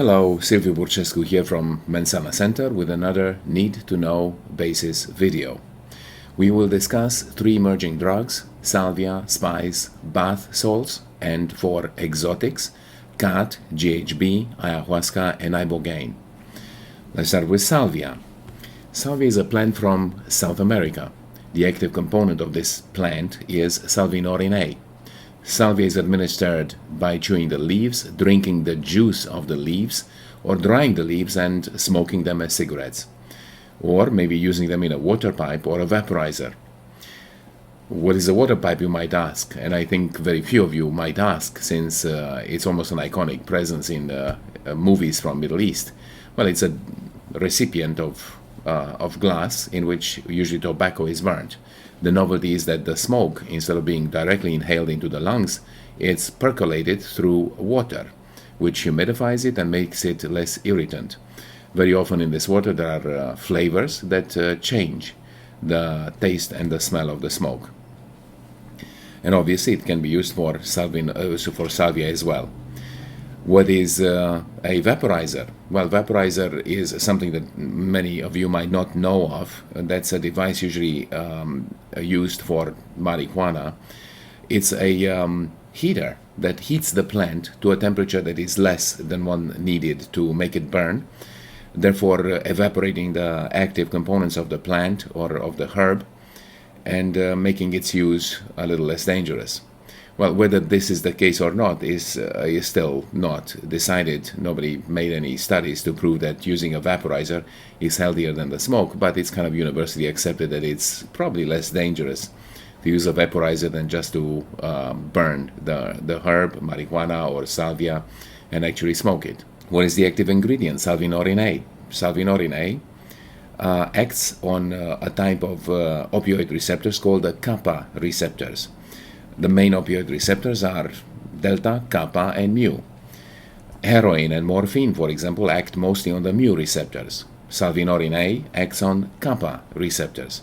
Hello, Silviu Burcescu here from Mensana Center with another Need-to-Know Basis video. We will discuss three emerging drugs: salvia, spice, bath salts, and for exotics, cat, GHB, ayahuasca, and ibogaine. Let's start with salvia. Salvia is a plant from South America. The active component of this plant is salvinorin A. Salvia is administered by chewing the leaves, drinking the juice of the leaves, or drying the leaves and smoking them as cigarettes, or maybe using them in a water pipe or a vaporizer. What is a water pipe, you might ask? And I think very few of you might ask, since it's almost an iconic presence in movies from Middle East. Well, it's a recipient of glass in which usually tobacco is burnt. The novelty is that the smoke, instead of being directly inhaled into the lungs, it's percolated through water, which humidifies it and makes it less irritant. Very often in this water there are flavors that change the taste and the smell of the smoke. And obviously it can be used for salvia as well. What is a vaporizer? Well, vaporizer is something that many of you might not know of. That's a device usually used for marijuana. It's a heater that heats the plant to a temperature that is less than one needed to make it burn, therefore evaporating the active components of the plant or of the herb and making its use a little less dangerous. Well, whether this is the case or not is still not decided. Nobody made any studies to prove that using a vaporizer is healthier than the smoke, but it's kind of universally accepted that it's probably less dangerous to use a vaporizer than just to burn the herb, marijuana or salvia, and actually smoke it. What is the active ingredient? Salvinorin A. Salvinorin A acts on a type of opioid receptors called the kappa receptors. The main opioid receptors are delta, kappa, and mu. Heroin and morphine, for example, act mostly on the mu receptors. Salvinorin A acts on kappa receptors.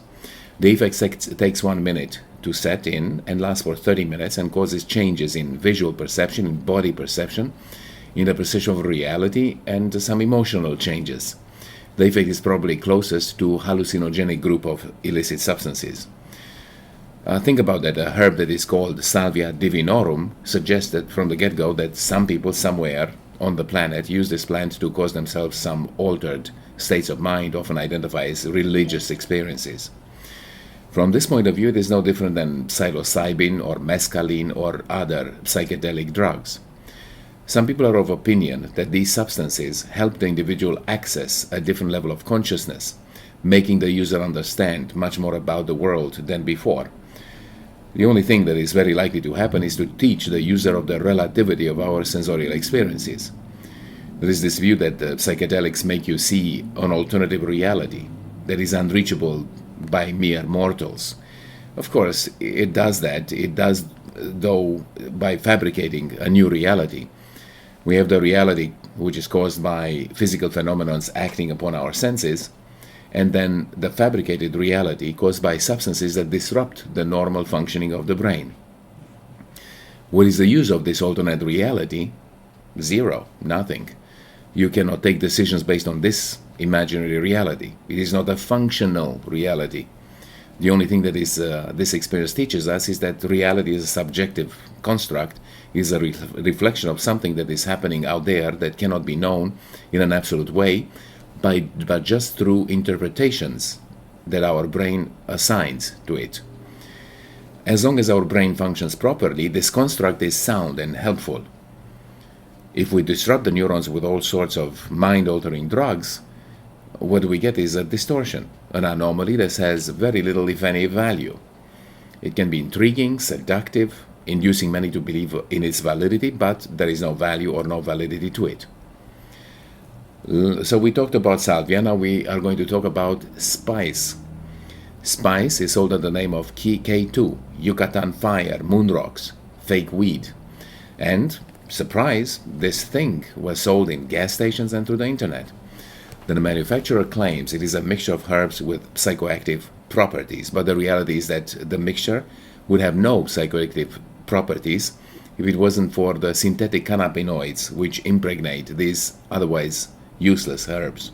The effect takes 1 minute to set in and lasts for 30 minutes and causes changes in visual perception, in body perception, in the perception of reality, and some emotional changes. The effect is probably closest to hallucinogenic group of illicit substances. Think about that. A herb that is called Salvia divinorum suggested from the get-go that some people somewhere on the planet use this plant to cause themselves some altered states of mind, often identified as religious experiences. From this point of view, it is no different than psilocybin or mescaline or other psychedelic drugs. Some people are of opinion that these substances help the individual access a different level of consciousness, making the user understand much more about the world than before. The only thing that is very likely to happen is to teach the user of the relativity of our sensorial experiences. There is this view that psychedelics make you see an alternative reality that is unreachable by mere mortals. Of course, it does that. It does, though, by fabricating a new reality. We have the reality which is caused by physical phenomena acting upon our senses, and then the fabricated reality caused by substances that disrupt the normal functioning of the brain. What is the use of this alternate reality? Zero, nothing. You cannot take decisions based on this imaginary reality. It is not a functional reality. The only thing that this experience teaches us is that reality is a subjective construct, is a reflection of something that is happening out there that cannot be known in an absolute way, but just through interpretations that our brain assigns to it. As long as our brain functions properly, this construct is sound and helpful. If we disrupt the neurons with all sorts of mind-altering drugs, what we get is a distortion, an anomaly that has very little, if any, value. It can be intriguing, seductive, inducing many to believe in its validity, but there is no value or no validity to it. So we talked about salvia. Now we are going to talk about spice. Spice is sold under the name of K2, Yucatan Fire, Moon Rocks, fake weed. And, surprise, this thing was sold in gas stations and through the internet. The manufacturer claims it is a mixture of herbs with psychoactive properties, but the reality is that the mixture would have no psychoactive properties if it wasn't for the synthetic cannabinoids which impregnate these otherwise useless herbs.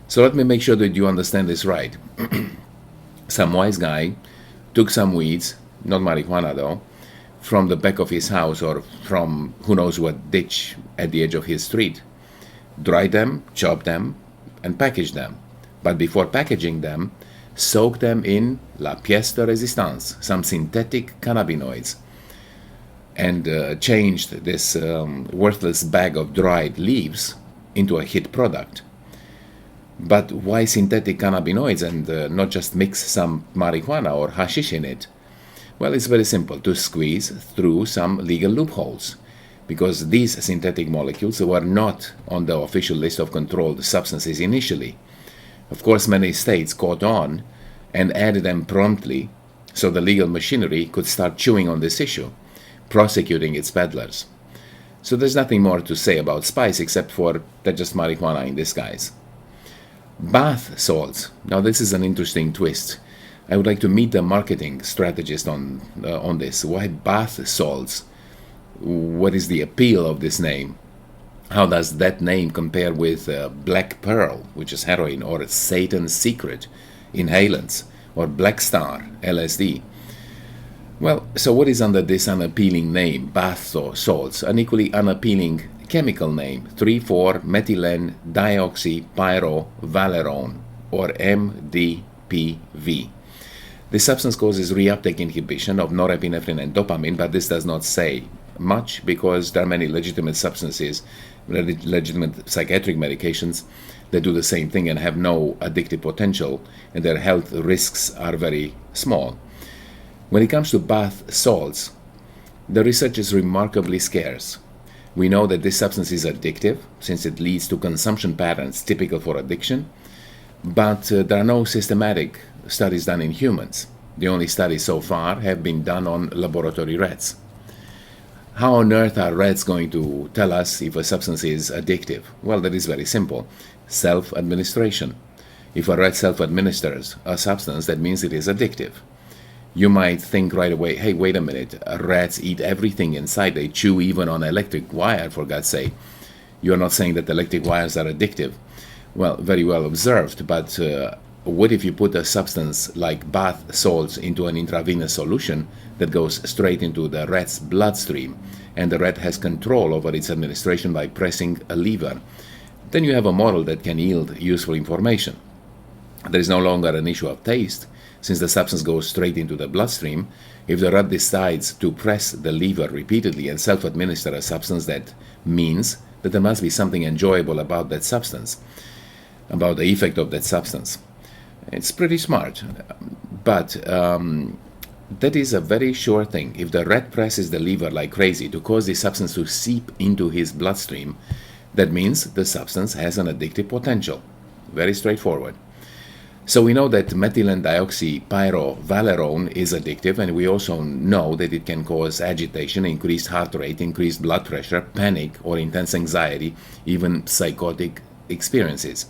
So let me make sure that you understand this right. Some wise guy took some weeds, not marijuana though, from the back of his house or from who knows what ditch at the edge of his street, dried them, chopped them, and packaged them. But before packaging them, soaked them in la pièce de résistance, some synthetic cannabinoids, and changed this worthless bag of dried leaves into a hit product. But why synthetic cannabinoids and not just mix some marijuana or hashish in it? Well, it's very simple, to squeeze through some legal loopholes, because these synthetic molecules were not on the official list of controlled substances initially. Of course, many states caught on and added them promptly, so the legal machinery could start chewing on this issue, prosecuting its peddlers. So there's nothing more to say about spice except for they're just marijuana in disguise. Bath salts. Now this is an interesting twist. I would like to meet the marketing strategist on this. Why bath salts? What is the appeal of this name? How does that name compare with Black Pearl, which is heroin, or Satan's Secret, inhalants, or Black Star, LSD? Well, so what is under this unappealing name, bath salts? An equally unappealing chemical name, 3,4-methylene dioxypyrovalerone, or MDPV. This substance causes reuptake inhibition of norepinephrine and dopamine, but this does not say much because there are many legitimate substances, legitimate psychiatric medications that do the same thing and have no addictive potential, and their health risks are very small. When it comes to bath salts, the research is remarkably scarce. We know that this substance is addictive since it leads to consumption patterns typical for addiction, but there are no systematic studies done in humans. The only studies so far have been done on laboratory rats. How on earth are rats going to tell us if a substance is addictive? Well, that is very simple. Self-administration. If a rat self-administers a substance, that means it is addictive. You might think right away, hey, wait a minute, rats eat everything inside. They chew even on electric wire, for God's sake. You're not saying that electric wires are addictive. Well, very well observed, but what if you put a substance like bath salts into an intravenous solution that goes straight into the rat's bloodstream, and the rat has control over its administration by pressing a lever? Then you have a model that can yield useful information. There is no longer an issue of taste, since the substance goes straight into the bloodstream. If the rat decides to press the lever repeatedly and self-administer a substance, that means that there must be something enjoyable about that substance, about the effect of that substance. It's pretty smart, but that is a very sure thing. If the rat presses the lever like crazy to cause the substance to seep into his bloodstream, that means the substance has an addictive potential. Very straightforward. So we know that methylene dioxypyrovalerone is addictive, and we also know that it can cause agitation, increased heart rate, increased blood pressure, panic, or intense anxiety, even psychotic experiences.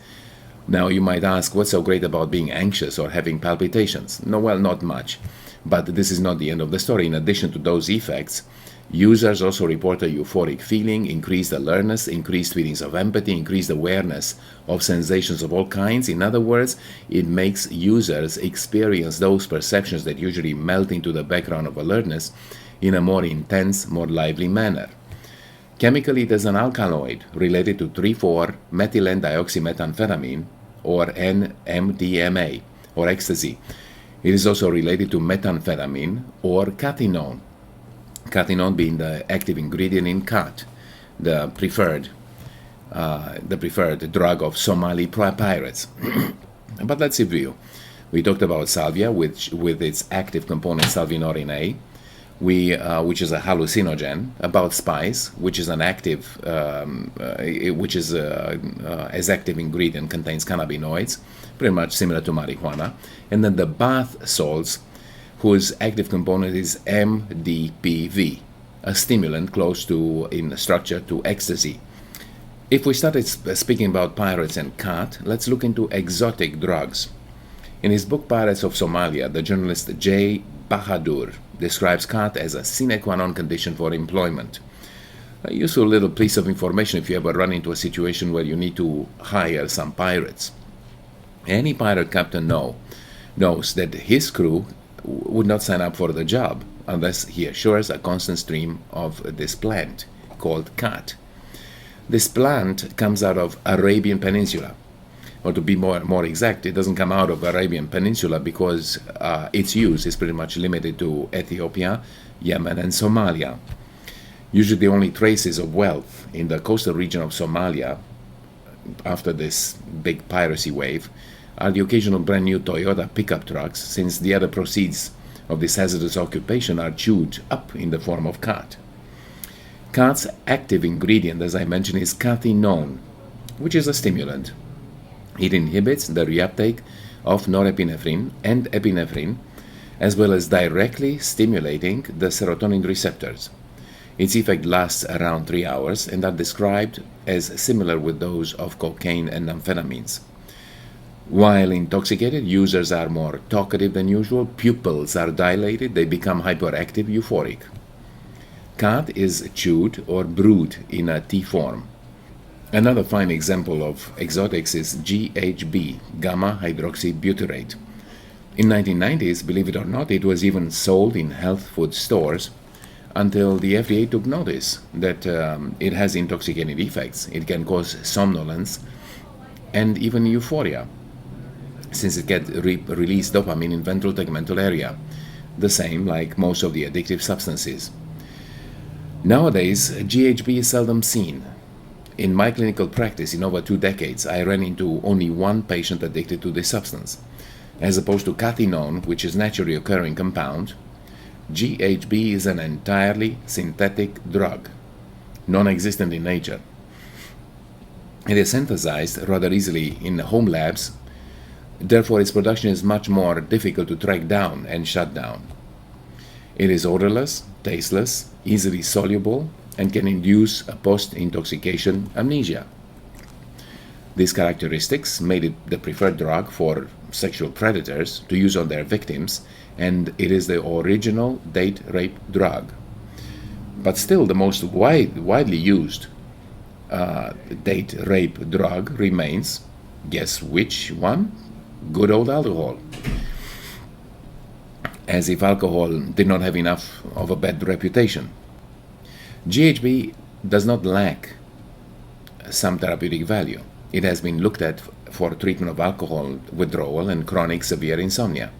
Now you might ask, what's so great about being anxious or having palpitations? No, well, not much. But this is not the end of the story. In addition to those effects, users also report a euphoric feeling, increased alertness, increased feelings of empathy, increased awareness of sensations of all kinds. In other words, it makes users experience those perceptions that usually melt into the background of alertness in a more intense, more lively manner. Chemically, it is an alkaloid related to 3,4-methylene dioxymethamphetamine, or NMDMA, or ecstasy. It is also related to methamphetamine or cathinone. Cathinone being the active ingredient in cat, the preferred drug of Somali pirates. But let's review. We talked about salvia, which with its active component salvinorin A, which is a hallucinogen, about spice, which is an active, as active ingredient contains cannabinoids, pretty much similar to marijuana, and then the bath salts, whose active component is MDPV, a stimulant close to in structure to ecstasy. If we started speaking about pirates and cat, let's look into exotic drugs. In his book Pirates of Somalia, the journalist J. describes cat as a sine qua non condition for employment. A useful little piece of information if you ever run into a situation where you need to hire some pirates. Any pirate captain knows that his crew would not sign up for the job unless he assures a constant stream of this plant called cat. This plant comes out of Arabian Peninsula. Or to be more exact, it doesn't come out of Arabian Peninsula because its use is pretty much limited to Ethiopia, Yemen, and Somalia. Usually the only traces of wealth in the coastal region of Somalia after this big piracy wave are the occasional brand new Toyota pickup trucks, since the other proceeds of this hazardous occupation are chewed up in the form of cat. Cat's active ingredient, as I mentioned, is cathinone, which is a stimulant. It inhibits the reuptake of norepinephrine and epinephrine, as well as directly stimulating the serotonin receptors. Its effect lasts around 3 hours and are described as similar with those of cocaine and amphetamines. While intoxicated, users are more talkative than usual, pupils are dilated, they become hyperactive, euphoric. Cat is chewed or brewed in a tea form. Another fine example of exotics is GHB, gamma hydroxybutyrate. In 1990s, believe it or not, it was even sold in health food stores until the FDA took notice that it has intoxicating effects. It can cause somnolence and even euphoria, since it can release dopamine in ventral tegmental area, the same like most of the addictive substances. Nowadays, GHB is seldom seen. In my clinical practice in over 2 decades, I ran into only one patient addicted to this substance. As opposed to cathinone, which is naturally occurring compound, GHB is an entirely synthetic drug, non-existent in nature. It is synthesized rather easily in home labs, therefore its production is much more difficult to track down and shut down. It is odorless, tasteless, easily soluble, and can induce a post-intoxication amnesia. These characteristics made it the preferred drug for sexual predators to use on their victims, and it is the original date rape drug. But still, the most widely used date rape drug remains, guess which one? Good old alcohol. As if alcohol did not have enough of a bad reputation. GHB does not lack some therapeutic value. It has been looked at for treatment of alcohol withdrawal and chronic severe insomnia.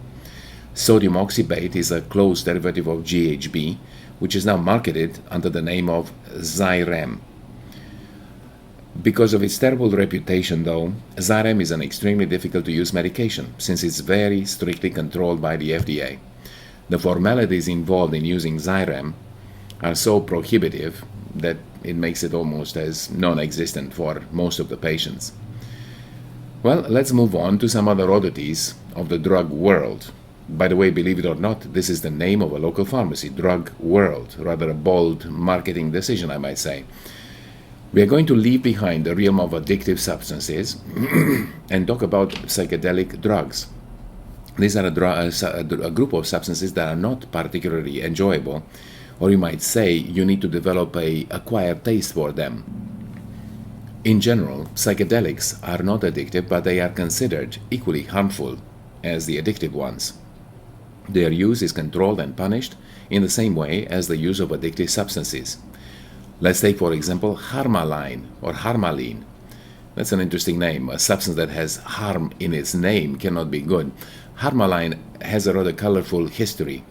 Sodium oxybate is a close derivative of GHB, which is now marketed under the name of Xyrem. Because of its terrible reputation, though, Xyrem is an extremely difficult to use medication, since it's very strictly controlled by the FDA. The formalities involved in using Xyrem are so prohibitive that it makes it almost as non-existent for most of the patients. Well, let's move on to some other oddities of the drug world. By the way, believe it or not, this is the name of a local pharmacy, Drug World, rather a bold marketing decision, I might say. We are going to leave behind the realm of addictive substances and talk about psychedelic drugs. These are a group of substances that are not particularly enjoyable, or you might say you need to develop an acquired taste for them. In general, psychedelics are not addictive, but they are considered equally harmful as the addictive ones. Their use is controlled and punished in the same way as the use of addictive substances. Let's take, for example, Harmaline or Harmaline. That's an interesting name. A substance that has harm in its name cannot be good. Harmaline has a rather colorful history,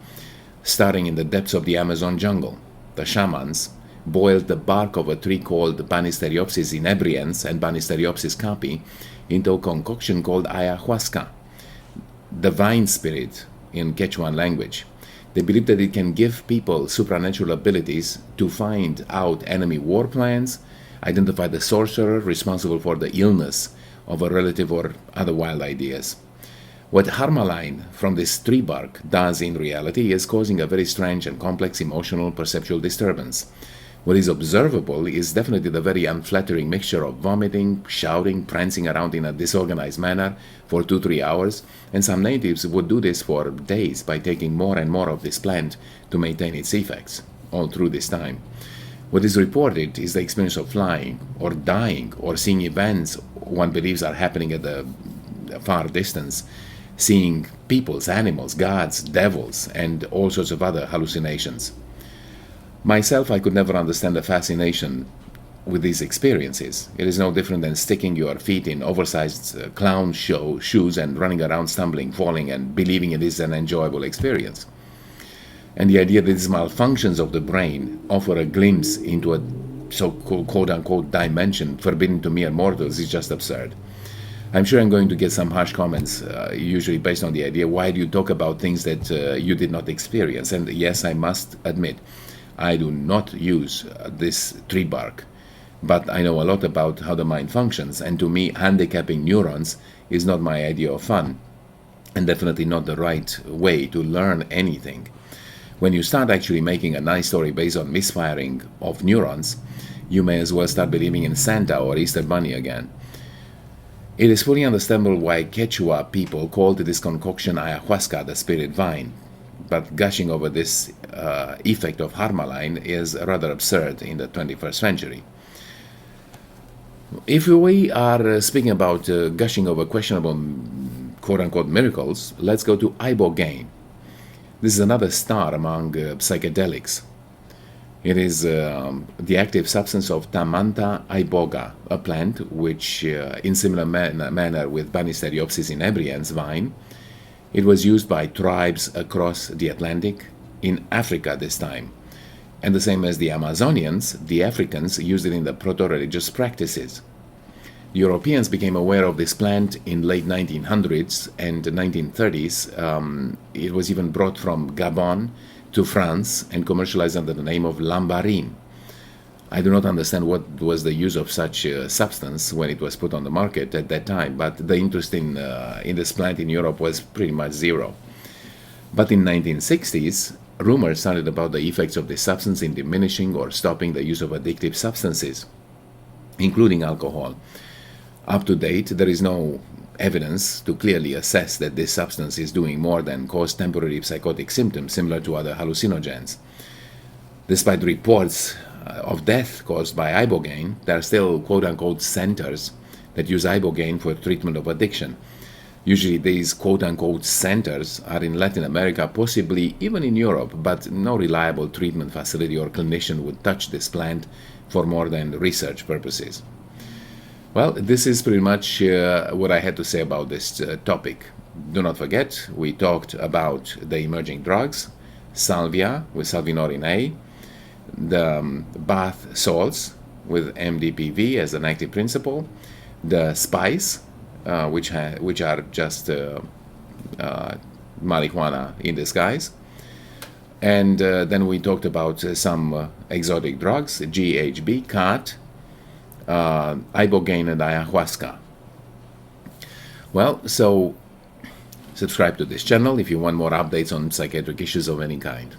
starting in the depths of the Amazon jungle. The shamans boiled the bark of a tree called Banisteriopsis inebrians and Banisteriopsis capi into a concoction called ayahuasca, the vine spirit in Quechuan language. They believe that it can give people supernatural abilities to find out enemy war plans, identify the sorcerer responsible for the illness of a relative or other wild ideas. What Harmaline from this tree bark does in reality is causing a very strange and complex emotional perceptual disturbance. What is observable is definitely the very unflattering mixture of vomiting, shouting, prancing around in a disorganized manner for 2-3 hours, and some natives would do this for days by taking more and more of this plant to maintain its effects all through this time. What is reported is the experience of flying or dying or seeing events one believes are happening at a far distance, seeing peoples, animals, gods, devils, and all sorts of other hallucinations. Myself, I could never understand the fascination with these experiences. It is no different than sticking your feet in oversized clown show shoes and running around stumbling, falling, and believing it is an enjoyable experience. And the idea that these malfunctions of the brain offer a glimpse into a so-called quote-unquote dimension forbidden to mere mortals is just absurd. I'm sure I'm going to get some harsh comments, usually based on the idea, why do you talk about things that you did not experience? And yes, I must admit, I do not use this tree bark, but I know a lot about how the mind functions, and to me, handicapping neurons is not my idea of fun, and definitely not the right way to learn anything. When you start actually making a nice story based on misfiring of neurons, you may as well start believing in Santa or Easter Bunny again. It is fully understandable why Quechua people called this concoction ayahuasca, the spirit vine, but gushing over this effect of harmaline is rather absurd in the 21st century. If we are speaking about gushing over questionable quote-unquote miracles, let's go to ibogaine. This is another star among psychedelics. It is the active substance of Tamanta iboga, a plant which, in similar manner with Banisteriopsis inebrians vine, it was used by tribes across the Atlantic, in Africa this time. And the same as the Amazonians, the Africans used it in the proto-religious practices. Europeans became aware of this plant in late 1900s and 1930s. It was even brought from Gabon to France and commercialized under the name of lambarine. I do not understand what was the use of such substance when it was put on the market at that time, but the interest in this plant in Europe was pretty much zero. But in 1960s, rumors started about the effects of this substance in diminishing or stopping the use of addictive substances, including alcohol. Up to date, there is no evidence to clearly assess that this substance is doing more than cause temporary psychotic symptoms similar to other hallucinogens. Despite reports of death caused by ibogaine, there are still quote-unquote centers that use ibogaine for treatment of addiction. Usually these quote-unquote centers are in Latin America, possibly even in Europe, but no reliable treatment facility or clinician would touch this plant for more than research purposes. Well, this is pretty much what I had to say about this topic. Do not forget, we talked about the emerging drugs, salvia with salvinorin A, the bath salts with MDPV as an active principle, the spice, which are just marijuana in disguise, and then we talked about some exotic drugs, GHB, khat, ibogaine, and ayahuasca. Well, so subscribe to this channel if you want more updates on psychiatric issues of any kind.